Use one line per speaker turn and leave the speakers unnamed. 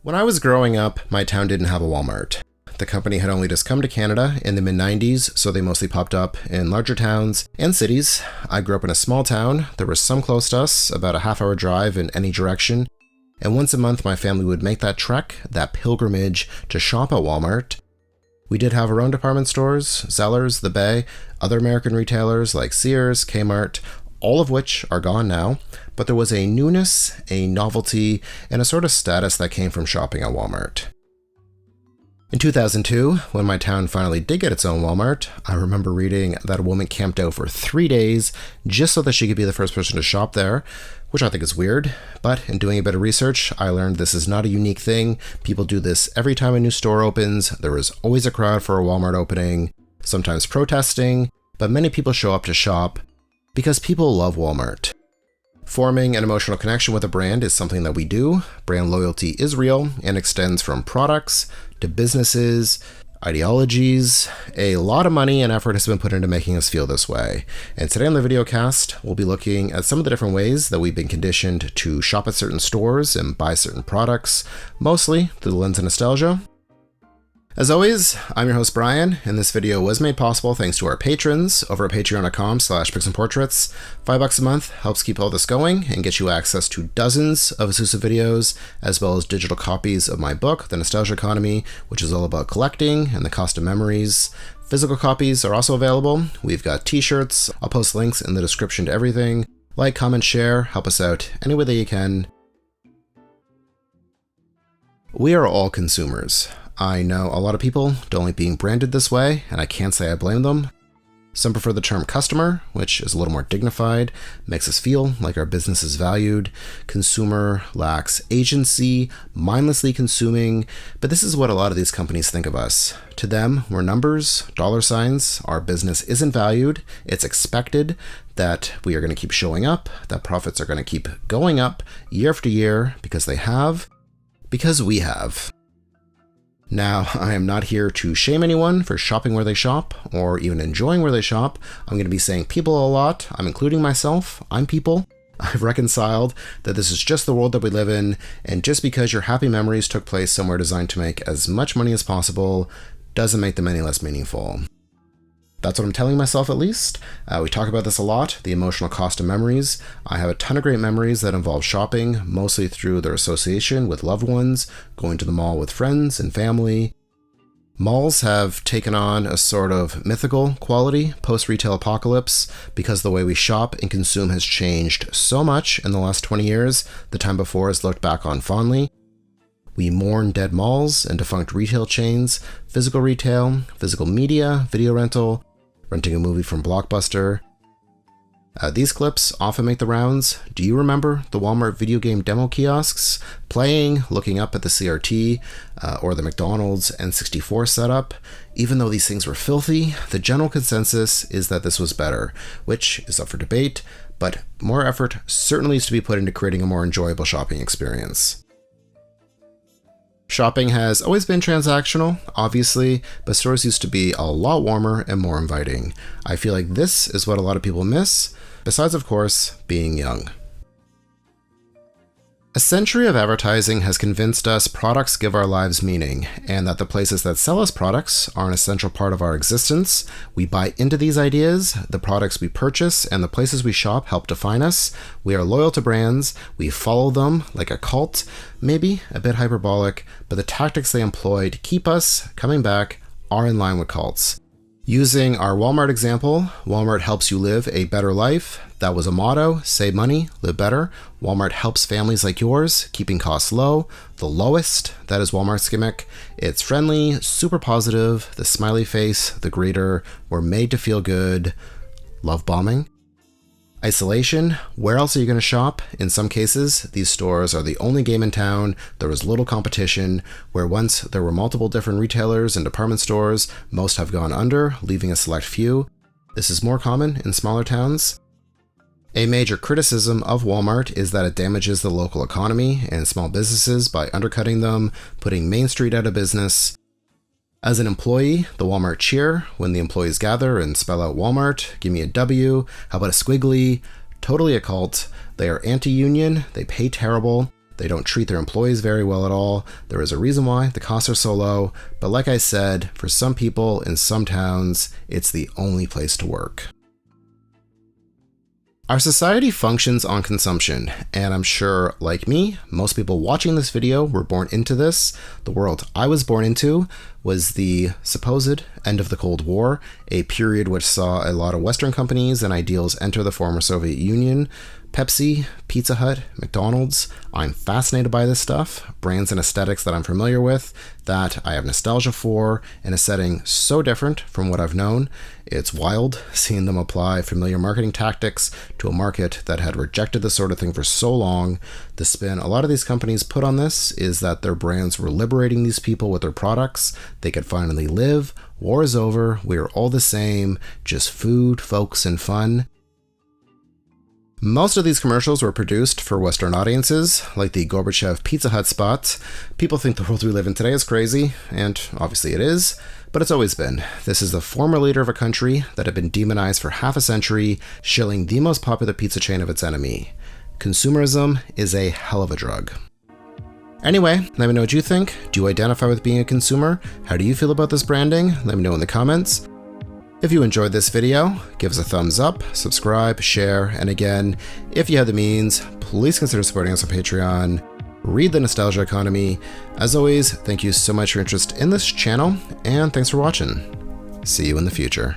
When I was growing up, my town didn't have a Walmart. The company had only just come to Canada in the mid-90s, so they mostly popped up in larger towns and cities. I grew up in a small town. There were some close to us, about a half-hour drive in any direction. And once a month, my family would make that trek, that pilgrimage, to shop at Walmart. We did have our own department stores, Zellers, the Bay, other American retailers like Sears, Kmart, all of which are gone now. But there was a newness, a novelty, and a sort of status that came from shopping at Walmart. In 2002, when my town finally did get its own Walmart, I remember reading that a woman camped out for 3 days just so that she could be the first person to shop there, which I think is weird. But in doing a bit of research, I learned this is not a unique thing. People do this every time a new store opens. There is always a crowd for a Walmart opening, sometimes protesting, but many people show up to shop because people love Walmart. Forming an emotional connection with a brand is something that we do. Brand loyalty is real and extends from products to businesses, ideologies. A lot of money and effort has been put into making us feel this way. And today on the Videocast, we'll be looking at some of the different ways that we've been conditioned to shop at certain stores and buy certain products, mostly through the lens of nostalgia. As always, I'm your host Brian, and this video was made possible thanks to our patrons over at patreon.com/pixandportraits. $5 a month helps keep all this going and get you access to dozens of exclusive videos, as well as digital copies of my book, The Nostalgia Economy, which is all about collecting and the cost of memories. Physical copies are also available. We've got t-shirts. I'll post links in the description to everything. Like, comment, share, help us out any way that you can. We are all consumers. I know a lot of people don't like being branded this way, and I can't say I blame them. Some prefer the term customer, which is a little more dignified, makes us feel like our business is valued. Consumer lacks agency, mindlessly consuming, but this is what a lot of these companies think of us. To them, we're numbers, dollar signs. Our business isn't valued. It's expected that we are going to keep showing up, that profits are going to keep going up year after year because we have. Now, I am not here to shame anyone for shopping where they shop or even enjoying where they shop. I'm going to be saying people a lot. I'm including myself. I'm people. I've reconciled that this is just the world that we live in, and just because your happy memories took place somewhere designed to make as much money as possible doesn't make them any less meaningful. That's what I'm telling myself, at least. We talk about this a lot, the emotional cost of memories. I have a ton of great memories that involve shopping, mostly through their association with loved ones, going to the mall with friends and family. Malls have taken on a sort of mythical quality post-retail apocalypse because the way we shop and consume has changed so much in the last 20 years. The time before is looked back on fondly. We mourn dead malls and defunct retail chains, physical retail, physical media, video rental, renting a movie from Blockbuster. These clips often make the rounds. Do you remember the Walmart video game demo kiosks? Playing, looking up at the CRT, or the McDonald's N64 setup? Even though these things were filthy, the general consensus is that this was better, which is up for debate, but more effort certainly needs to be put into creating a more enjoyable shopping experience. Shopping has always been transactional, obviously, but stores used to be a lot warmer and more inviting. I feel like this is what a lot of people miss, besides, of course, being young. A century of advertising has convinced us products give our lives meaning, and that the places that sell us products are an essential part of our existence. We buy into these ideas. The products we purchase and the places we shop help define us. We are loyal to brands. We follow them like a cult, maybe a bit hyperbolic, but the tactics they employ to keep us coming back are in line with cults. Using our Walmart example, Walmart helps you live a better life. That was a motto: save money, live better. Walmart helps families like yours, keeping costs low. The lowest, that is Walmart's gimmick. It's friendly, super positive, the smiley face, the greeter. We're made to feel good. Love bombing. Isolation. Where else are you going to shop? In some cases, these stores are the only game in town. There is little competition. Where once there were multiple different retailers and department stores, most have gone under, leaving a select few. This is more common in smaller towns. A major criticism of Walmart is that it damages the local economy and small businesses by undercutting them, putting Main Street out of business. As an employee, the Walmart cheer when the employees gather and spell out Walmart, give me a W, how about a squiggly? Totally a cult. They are anti-union, they pay terrible, They don't treat their employees very well at all. There is a reason why the costs are so low, but like I said, for some people in some towns, it's the only place to work. Our society functions on consumption, and I'm sure, like me, most people watching this video were born into this. The world I was born into was the supposed end of the Cold War, a period which saw a lot of Western companies and ideals enter the former Soviet Union. Pepsi, Pizza Hut, McDonald's. I'm fascinated by this stuff, brands and aesthetics that I'm familiar with, that I have nostalgia for, in a setting so different from what I've known. It's wild seeing them apply familiar marketing tactics to a market that had rejected this sort of thing for so long. The spin a lot of these companies put on this is that their brands were liberating these people with their products. They could finally live. War is over. We are all the same. Just food, folks, and fun. Most of these commercials were produced for Western audiences, like the Gorbachev Pizza Hut spots. People think the world we live in today is crazy, and obviously it is, but it's always been. This is the former leader of a country that had been demonized for half a century, shilling the most popular pizza chain of its enemy. Consumerism is a hell of a drug. Anyway, let me know what you think. Do you identify with being a consumer? How do you feel about this branding? Let me know in the comments. If you enjoyed this video, give us a thumbs up, subscribe, share, and again, if you have the means, please consider supporting us on Patreon. Read The Nostalgia Economy. As always, thank you so much for your interest in this channel, and thanks for watching. See you in the future.